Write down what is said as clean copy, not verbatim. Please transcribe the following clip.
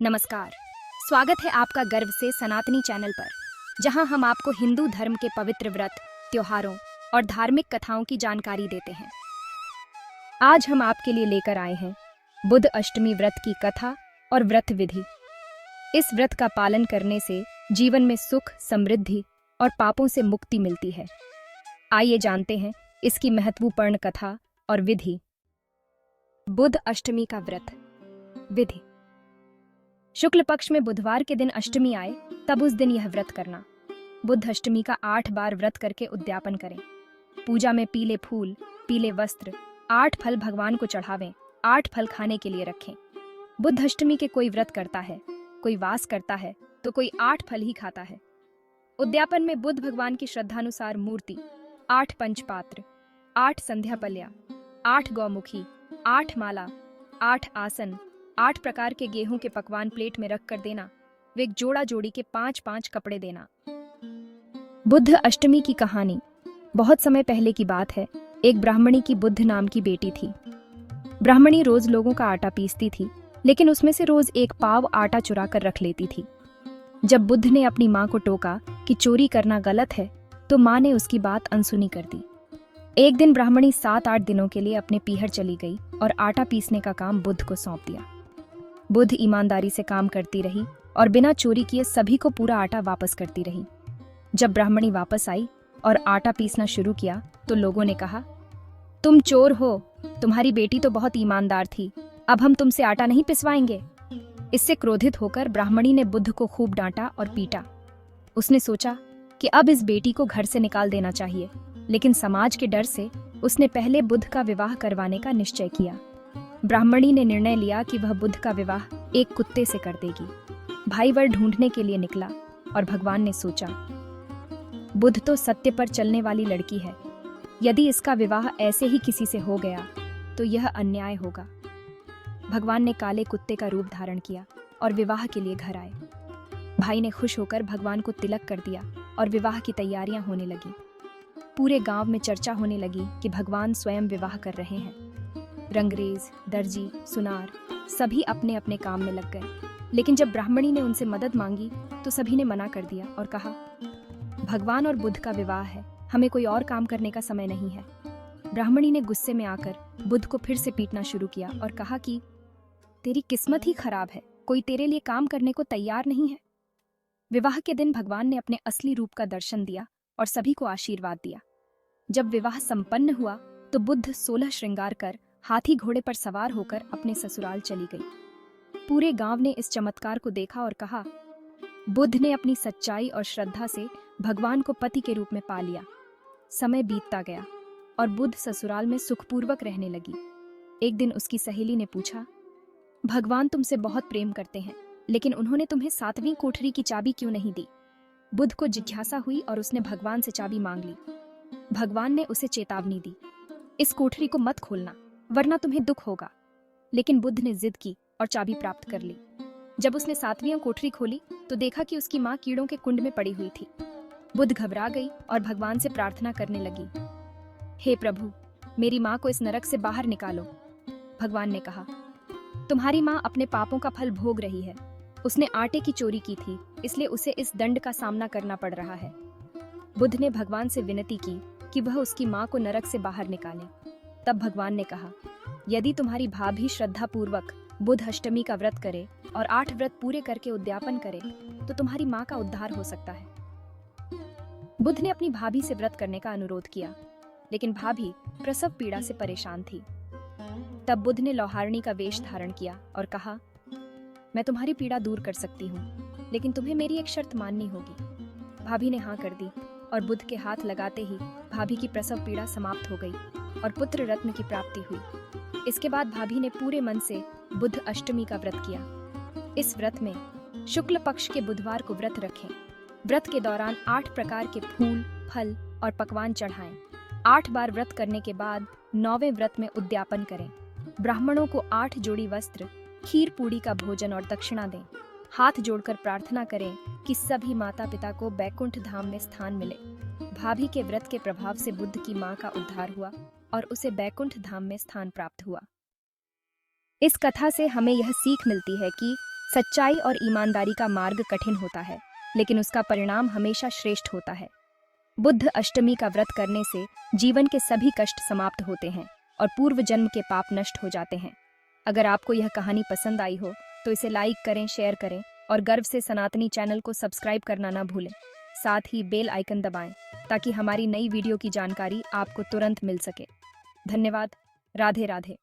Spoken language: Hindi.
नमस्कार। स्वागत है आपका गर्व से सनातनी चैनल पर, जहां हम आपको हिंदू धर्म के पवित्र व्रत, त्योहारों और धार्मिक कथाओं की जानकारी देते हैं। आज हम आपके लिए लेकर आए हैं बुध अष्टमी व्रत की कथा और व्रत विधि। इस व्रत का पालन करने से जीवन में सुख, समृद्धि और पापों से मुक्ति मिलती है। आइए जानते हैं इसकी महत्वपूर्ण कथा और विधि। बुध अष्टमी का व्रत। विधि। शुक्ल पक्ष में बुधवार के दिन अष्टमी आए तब उस दिन यह व्रत करना। बुध अष्टमी का 8 बार व्रत करके उद्यापन करें। पूजा में पीले फूल, पीले वस्त्र, 8 फल भगवान को चढ़ावें, 8 फल खाने के लिए रखें। बुध अष्टमी के कोई व्रत करता है, कोई वास करता है तो कोई 8 फल ही खाता है। उद्यापन में बुध भगवान की श्रद्धानुसार मूर्ति, 8 पंचपात्र, 8 संध्या पल्या, 8 गौमुखी, 8 माला, 8 आसन, 8 प्रकार के गेहूं के पकवान प्लेट में रख कर देना। वे एक जोड़ा जोड़ी के 5-5 कपड़े देना। बुद्ध अष्टमी की कहानी। बहुत समय पहले की बात है। एक ब्राह्मणी की बुद्ध नाम की बेटी थी। ब्राह्मणी रोज लोगों का आटा पीसती थी, लेकिन उसमें से रोज एक पाव आटा चुरा कर रख लेती थी। जब बुद्ध ने अपनी माँ को टोका कि चोरी करना गलत है, तो माँ ने उसकी बात अनसुनी कर दी। एक दिन ब्राह्मणी 7-8 दिनों के लिए अपने पीहर चली गई और आटा पीसने का काम बुद्ध को सौंप दिया। बुद्ध ईमानदारी से काम करती रही और बिना चोरी किए सभी को पूरा आटा वापस करती रही। जब ब्राह्मणी वापस आई और आटा पीसना शुरू किया तो लोगों ने कहा, तुम चोर हो, तुम्हारी बेटी तो बहुत ईमानदार थी, अब हम तुमसे आटा नहीं पिसवाएंगे। इससे क्रोधित होकर ब्राह्मणी ने बुद्ध को खूब डांटा और पीटा। उसने सोचा कि अब इस बेटी को घर से निकाल देना चाहिए, लेकिन समाज के डर से उसने पहले बुद्ध का विवाह करवाने का निश्चय किया। ब्राह्मणी ने निर्णय लिया कि वह बुद्ध का विवाह एक कुत्ते से कर देगी। भाई वर ढूंढने के लिए निकला और भगवान ने सोचा, बुद्ध तो सत्य पर चलने वाली लड़की है, यदि इसका विवाह ऐसे ही किसी से हो गया तो यह अन्याय होगा। भगवान ने काले कुत्ते का रूप धारण किया और विवाह के लिए घर आए। भाई ने खुश होकर भगवान को तिलक कर दिया और विवाह की तैयारियां होने लगी। पूरे गांव में चर्चा होने लगी कि भगवान स्वयं विवाह कर रहे हैं। रंगरेज, दर्जी, सुनार सभी अपने अपने काम में लग गए, लेकिन जब ब्राह्मणी ने उनसे मदद मांगी तो सभी ने मना कर दिया और कहा, भगवान और बुद्ध का विवाह है, हमें कोई और काम करने का समय नहीं है। ब्राह्मणी ने गुस्से में आकर बुद्ध को फिर से पीटना शुरू किया और कहा कि तेरी किस्मत ही खराब है, कोई तेरे लिए काम करने को तैयार नहीं है। विवाह के दिन भगवान ने अपने असली रूप का दर्शन दिया और सभी को आशीर्वाद दिया। जब विवाह संपन्न हुआ तो बुद्ध 16 श्रृंगार कर हाथी घोड़े पर सवार होकर अपने ससुराल चली गई। पूरे गांव ने इस चमत्कार को देखा और कहा, बुद्ध ने अपनी सच्चाई और श्रद्धा से भगवान को पति के रूप में पा लिया। समय बीतता गया और बुद्ध ससुराल में सुखपूर्वक रहने लगी। एक दिन उसकी सहेली ने पूछा, भगवान तुमसे बहुत प्रेम करते हैं, लेकिन उन्होंने तुम्हें 7वीं कोठरी की चाबी क्यों नहीं दी? बुद्ध को जिज्ञासा हुई और उसने भगवान से चाबी मांग ली। भगवान ने उसे चेतावनी दी, इस कोठरी को मत खोलना, वरना तुम्हें दुख होगा। लेकिन बुद्ध ने जिद की और चाबी प्राप्त कर ली। जब उसने 7वीं कोठरी खोली तो देखा कि उसकी माँ कीड़ों के कुंड में पड़ी हुई थी। बुद्ध घबरा गई और भगवान से प्रार्थना करने लगी, हे प्रभु, मेरी माँ को इस नरक से बाहर निकालो। भगवान ने कहा, तुम्हारी माँ अपने पापों का फल भोग रही है। उसने आटे की चोरी की थी, इसलिए उसे इस दंड का सामना करना पड़ रहा है। बुद्ध ने भगवान से विनती की कि वह उसकी माँ को नरक से बाहर निकाले। तब भगवान ने कहा, यदि तुम्हारी भाभी श्रद्धापूर्वक बुध अष्टमी का व्रत करे और 8 व्रत पूरे करके उद्यापन करे तो तुम्हारी माँ का उद्धार हो सकता है। बुद्ध ने अपनी भाभी से व्रत करने का अनुरोध किया, लेकिन भाभी प्रसव पीड़ा से परेशान थी। तब बुद्ध ने लौहारनी का वेश धारण किया और कहा, मैं तुम्हारी पीड़ा दूर कर सकती हूँ, लेकिन तुम्हें मेरी एक शर्त माननी होगी। भाभी ने हाँ कर दी और बुद्ध के हाथ लगाते ही भाभी की प्रसव पीड़ा समाप्त हो गई और पुत्र रत्न की प्राप्ति हुई। इसके बाद भाभी ने पूरे मन से बुध अष्टमी का व्रत किया। इस व्रत में शुक्ल पक्ष के बुधवार को व्रत रखें। व्रत के दौरान 8 प्रकार के फूल, फल और पकवान चढ़ाएं। 8 बार व्रत करने के बाद 9वें व्रत में उद्यापन करें। ब्राह्मणों को 8 जोड़ी वस्त्र, खीर पूड़ी का भोजन और दक्षिणा दें। हाथ जोड़कर प्रार्थना करें कि सभी माता पिता को बैकुंठ धाम में स्थान मिले। भाभी के व्रत के प्रभाव से बुद्ध की मां का उद्धार हुआ और उसे बैकुंठ धाम में स्थान प्राप्त हुआ। इस कथा से हमें यह सीख मिलती है कि सच्चाई और ईमानदारी का मार्ग कठिन होता है, लेकिन उसका परिणाम हमेशा श्रेष्ठ होता है। बुद्ध अष्टमी का व्रत करने से जीवन के सभी कष्ट समाप्त होते हैं और पूर्व जन्म के पाप नष्ट हो जाते हैं। अगर आपको यह कहानी पसंद आई हो तो इसे लाइक करें, शेयर करें और गर्व से सनातनी चैनल को सब्सक्राइब करना ना भूलें। साथ ही बेल आइकन दबाएं ताकि हमारी नई वीडियो की जानकारी आपको तुरंत मिल सके। धन्यवाद। राधे राधे।